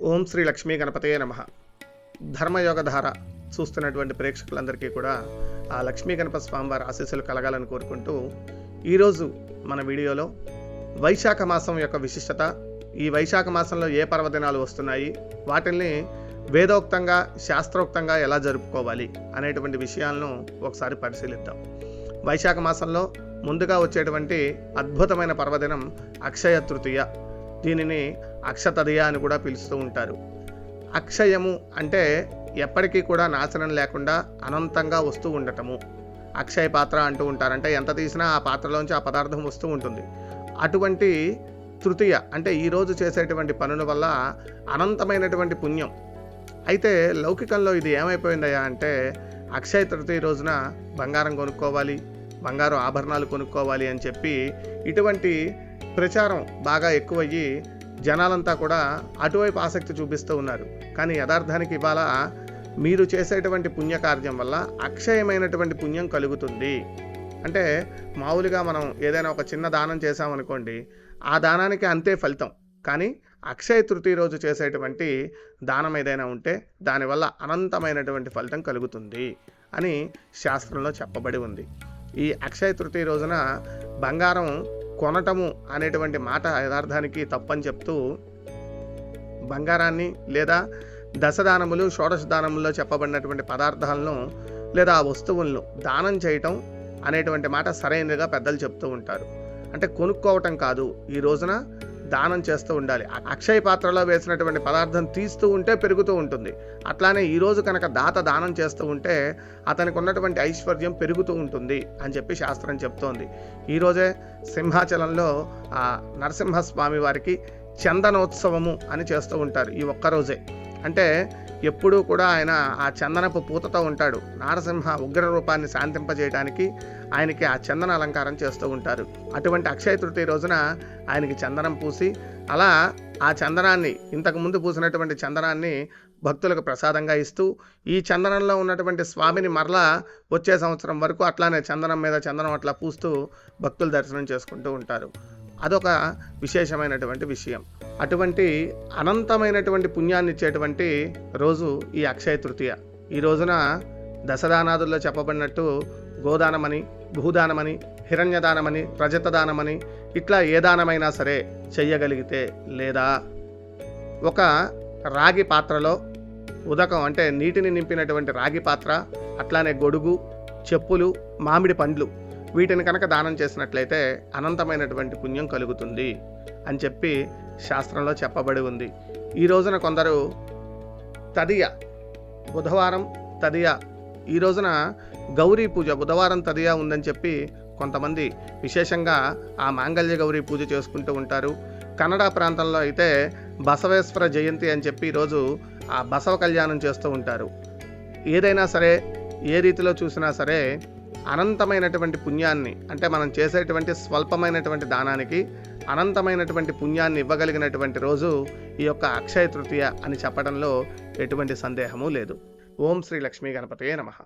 ఓం శ్రీ లక్ష్మీ గణపతయే నమః. ధర్మయోగధార చూస్తున్నటువంటి ప్రేక్షకులందరికీ కూడా ఆ లక్ష్మీ గణపతి స్వామివారి ఆశీస్సులు కలగాలని కోరుకుంటూ ఈరోజు మన వీడియోలో వైశాఖ మాసం యొక్క విశిష్టత, ఈ వైశాఖ మాసంలో ఏ పర్వదినాలు వస్తున్నాయి, వాటిల్ని వేదోక్తంగా శాస్త్రోక్తంగా ఎలా జరుపుకోవాలి అనేటువంటి విషయాలను ఒకసారి పరిశీలిద్దాం. వైశాఖ మాసంలో ముందుగా వచ్చేటువంటి అద్భుతమైన పర్వదినం అక్షయ తృతీయ. దీనిని అక్షతదియ అని కూడా పిలుస్తూ ఉంటారు. అక్షయము అంటే ఎప్పటికీ కూడా నాశనం లేకుండా అనంతంగా వస్తూ ఉండటము. అక్షయ పాత్ర అంటూ ఉంటారు, అంటే ఎంత తీసినా ఆ పాత్రలోంచి ఆ పదార్థం వస్తూ ఉంటుంది. అటువంటి తృతీయ అంటే ఈరోజు చేసేటువంటి పనుల వల్ల అనంతమైనటువంటి పుణ్యం. అయితే లౌకికంలో ఇది ఏమైపోయిందయ్యా అంటే అక్షయ తృతీయ రోజున బంగారం కొనుక్కోవాలి, బంగారు ఆభరణాలు కొనుక్కోవాలి అని చెప్పి ఇటువంటి ప్రచారం బాగా ఎక్కువయ్యి జనాలంతా కూడా అటువైపు ఆసక్తి చూపిస్తూ ఉన్నారు. కానీ యథార్థానికి ఇవాళ మీరు చేసేటువంటి పుణ్యకార్యం వల్ల అక్షయమైనటువంటి పుణ్యం కలుగుతుంది. అంటే మామూలుగా మనం ఏదైనా ఒక చిన్న దానం చేసామనుకోండి, ఆ దానానికి అంతే ఫలితం. కానీ అక్షయ తృతీయ రోజు చేసేటువంటి దానం ఏదైనా ఉంటే దానివల్ల అనంతమైనటువంటి ఫలితం కలుగుతుంది అని శాస్త్రంలో చెప్పబడి ఉంది. ఈ అక్షయ తృతీయ రోజున బంగారం కొనటము అనేటువంటి మాట యథార్థానికి తప్పని చెప్తూ బంగారాన్ని లేదా దశదానములు షోడశ దానముల్లో చెప్పబడినటువంటి పదార్థాలను లేదా ఆ వస్తువులను దానం చేయటం అనేటువంటి మాట సరైనదిగా పెద్దలు చెప్తూ ఉంటారు. అంటే కొనుక్కోవటం కాదు, ఈ రోజున దానం చేస్తూ ఉండాలి. అక్షయ పాత్రలో వేసినటువంటి పదార్థం తీస్తూ ఉంటే పెరుగుతూ ఉంటుంది. అట్లానే ఈరోజు కనుక దాత దానం చేస్తూ ఉంటే అతనికి ఉన్నటువంటి ఐశ్వర్యం పెరుగుతూ ఉంటుంది అని చెప్పి శాస్త్రం చెప్తోంది. ఈరోజే సింహాచలంలో ఆ నరసింహస్వామి వారికి చందనోత్సవము అని చేస్తూ ఉంటారు. ఈ ఒక్కరోజే అంటే ఎప్పుడూ కూడా ఆయన ఆ చందనపు పూతతో ఉంటాడు. నారసింహ ఉగ్ర రూపాన్ని శాంతింపజేయడానికి ఆయనకి ఆ చందన అలంకారం చేస్తూ ఉంటారు. అటువంటి అక్షయ తృతీయ రోజున ఆయనకి చందనం పూసి అలా ఆ చందనాన్ని ఇంతకుముందు పూసినటువంటి చందనాన్ని భక్తులకు ప్రసాదంగా ఇస్తూ ఈ చందనంలో ఉన్నటువంటి స్వామిని మరలా వచ్చే సంవత్సరం వరకు అట్లానే చందనం మీద చందనం అట్లా పూస్తూ భక్తులు దర్శనం చేసుకుంటూ ఉంటారు. అదొక విశేషమైనటువంటి విషయం. అటువంటి అనంతమైనటువంటి పుణ్యాన్ని ఇచ్చేటువంటి రోజు ఈ అక్షయ తృతీయ. ఈ రోజున దశదానాదుల్లో చెప్పబడినట్టు గోదానమని, భూదానమని, హిరణ్యదానమని, రజతదానమని ఇట్లా ఏ దానమైనా సరే చెయ్యగలిగితే, లేదా ఒక రాగి పాత్రలో ఉదకం అంటే నీటిని నింపినటువంటి రాగి పాత్ర, అట్లానే గొడుగు, చెప్పులు, మామిడి పండ్లు వీటిని కనుక దానం చేసినట్లయితే అనంతమైనటువంటి పుణ్యం కలుగుతుంది అని చెప్పి శాస్త్రంలో చెప్పబడి ఉంది. ఈ రోజున కొందరు తదియ, బుధవారం తదియ, ఈ రోజున గౌరీ పూజ బుధవారం తదియ ఉందని చెప్పి కొంతమంది విశేషంగా ఆ మాంగళ్య గౌరీ పూజ చేసుకుంటూ ఉంటారు. కన్నడ ప్రాంతంలో అయితే బసవేశ్వర జయంతి అని చెప్పి ఈరోజు ఆ బసవ కళ్యాణం చేస్తూ ఉంటారు. ఏదైనా సరే ఏ రీతిలో చూసినా సరే అనంతమైనటువంటి పుణ్యాన్ని, అంటే మనం చేసేటువంటి స్వల్పమైనటువంటి దానానికి అనంతమైనటువంటి పుణ్యాన్ని ఇవ్వగలిగినటువంటి రోజు ఈ యొక్క అక్షయ తృతీయ అని చెప్పడంలో ఎటువంటి సందేహము లేదు. ఓం శ్రీ లక్ష్మీ గణపతయే నమః.